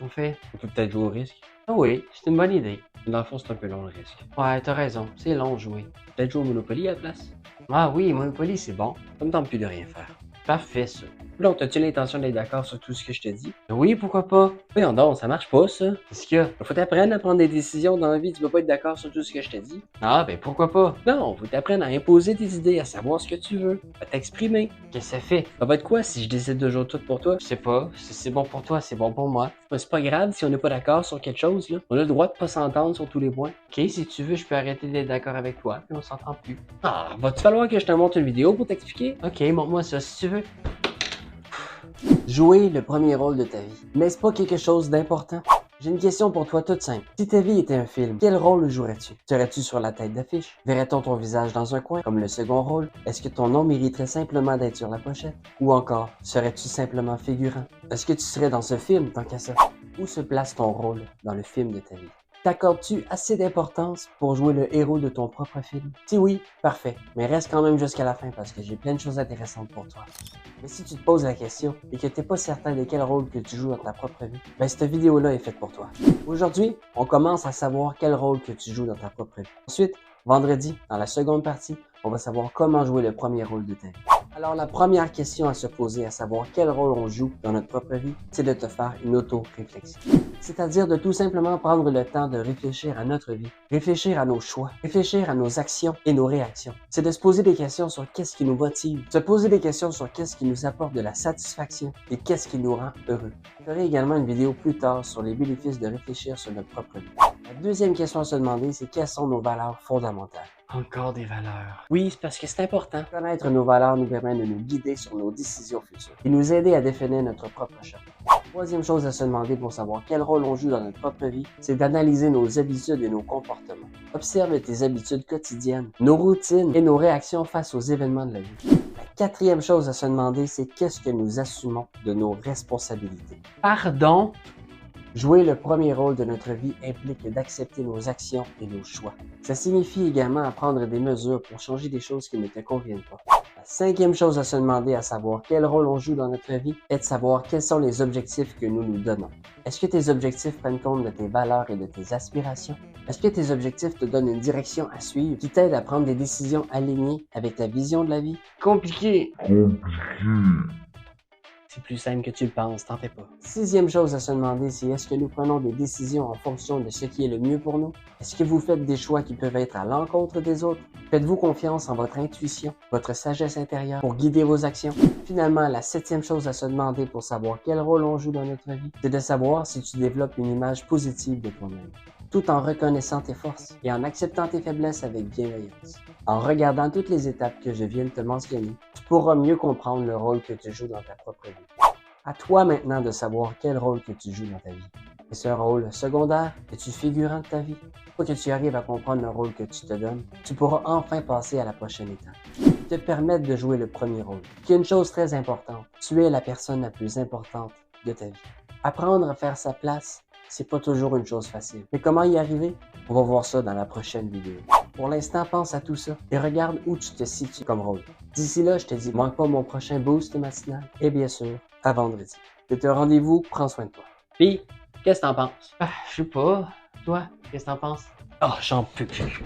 On fait? On peut peut-être jouer au risque. Ah oui, c'est une bonne idée. Dans le fond, c'est un peu long le risque. Ouais, t'as raison, c'est long de jouer. Peut-être jouer au Monopoly à la place. Ah oui, Monopoly, c'est bon. Ça me tente plus de rien faire. Parfait, ça. Donc, as-tu l'intention d'être d'accord sur tout ce que je te dis? Oui, pourquoi pas? Voyons donc, ça marche pas, ça. Qu'est-ce qu'il y a? Faut t'apprendre à prendre des décisions dans la vie, tu peux pas être d'accord sur tout ce que je te dis. Ah, ben pourquoi pas? Non, faut t'apprendre à imposer tes idées, à savoir ce que tu veux, à t'exprimer. Qu'est-ce que ça fait? Ça va être quoi si je décide de jouer tout pour toi? Je sais pas, si c'est bon pour toi, c'est bon pour moi. C'est pas grave si on n'est pas d'accord sur quelque chose, là. On a le droit de pas s'entendre sur tous les points. Ok, si tu veux, je peux arrêter d'être d'accord avec toi, puis on s'entend plus. Ah, va-tu falloir que je te montre une vidéo pour t'expliquer? Ok, montre-moi ça si tu veux. Jouer le premier rôle de ta vie. N'est-ce pas quelque chose d'important? J'ai une question pour toi toute simple. Si ta vie était un film, quel rôle jouerais-tu? Serais-tu sur la tête d'affiche? Verrait-on ton visage dans un coin, comme le second rôle? Est-ce que ton nom mériterait simplement d'être sur la pochette? Ou encore, serais-tu simplement figurant? Est-ce que tu serais dans ce film tant qu'à ça? Où se place ton rôle dans le film de ta vie? T'accordes-tu assez d'importance pour jouer le héros de ton propre film? Si oui, parfait, mais reste quand même jusqu'à la fin parce que j'ai plein de choses intéressantes pour toi. Mais si tu te poses la question et que t'es pas certain de quel rôle que tu joues dans ta propre vie, ben cette vidéo-là est faite pour toi. Aujourd'hui, on commence à savoir quel rôle que tu joues dans ta propre vie. Ensuite, vendredi, dans la seconde partie, on va savoir comment jouer le premier rôle de ta vie. Alors la première question à se poser, à savoir quel rôle on joue dans notre propre vie, c'est de te faire une auto-réflexion. C'est-à-dire de tout simplement prendre le temps de réfléchir à notre vie, réfléchir à nos choix, réfléchir à nos actions et nos réactions. C'est de se poser des questions sur qu'est-ce qui nous motive, se poser des questions sur qu'est-ce qui nous apporte de la satisfaction et qu'est-ce qui nous rend heureux. Je ferai également une vidéo plus tard sur les bénéfices de réfléchir sur notre propre vie. La deuxième question à se demander, c'est quelles sont nos valeurs fondamentales. Encore des valeurs. Oui, c'est parce que c'est important. Connaître nos valeurs nous permet de nous guider sur nos décisions futures et nous aider à définir notre propre chemin. Troisième chose à se demander pour savoir quel rôle on joue dans notre propre vie, c'est d'analyser nos habitudes et nos comportements. Observe tes habitudes quotidiennes, nos routines et nos réactions face aux événements de la vie. La quatrième chose à se demander, c'est qu'est-ce que nous assumons de nos responsabilités. Pardon? Jouer le premier rôle de notre vie implique d'accepter nos actions et nos choix. Ça signifie également prendre des mesures pour changer des choses qui ne te conviennent pas. La cinquième chose à se demander à savoir quel rôle on joue dans notre vie est de savoir quels sont les objectifs que nous nous donnons. Est-ce que tes objectifs prennent compte de tes valeurs et de tes aspirations? Est-ce que tes objectifs te donnent une direction à suivre qui t'aide à prendre des décisions alignées avec ta vision de la vie? Compliqué. C'est plus simple que tu le penses, t'en fais pas. Sixième chose à se demander, c'est est-ce que nous prenons des décisions en fonction de ce qui est le mieux pour nous? Est-ce que vous faites des choix qui peuvent être à l'encontre des autres? Faites-vous confiance en votre intuition, votre sagesse intérieure pour guider vos actions? Finalement, la septième chose à se demander pour savoir quel rôle on joue dans notre vie, c'est de savoir si tu développes une image positive de toi-même, tout en reconnaissant tes forces et en acceptant tes faiblesses avec bienveillance. En regardant toutes les étapes que je viens de te mentionner, tu pourras mieux comprendre le rôle que tu joues dans ta propre vie. À toi maintenant de savoir quel rôle que tu joues dans ta vie. Est-ce un rôle secondaire? Es-tu figurant de ta vie? Pour que tu arrives à comprendre le rôle que tu te donnes, tu pourras enfin passer à la prochaine étape. Te permettre de jouer le premier rôle. Qui est une chose très importante. Tu es la personne la plus importante de ta vie. Apprendre à faire sa place, c'est pas toujours une chose facile. Mais comment y arriver? On va voir ça dans la prochaine vidéo. Pour l'instant, pense à tout ça et regarde où tu te situes comme rôle. D'ici là, je te dis, manque pas mon prochain boost matinal et bien sûr, à vendredi. C'est un rendez-vous, prends soin de toi. Puis, qu'est-ce que t'en penses? Je sais pas. Toi, qu'est-ce que t'en penses? Oh, j'en peux plus.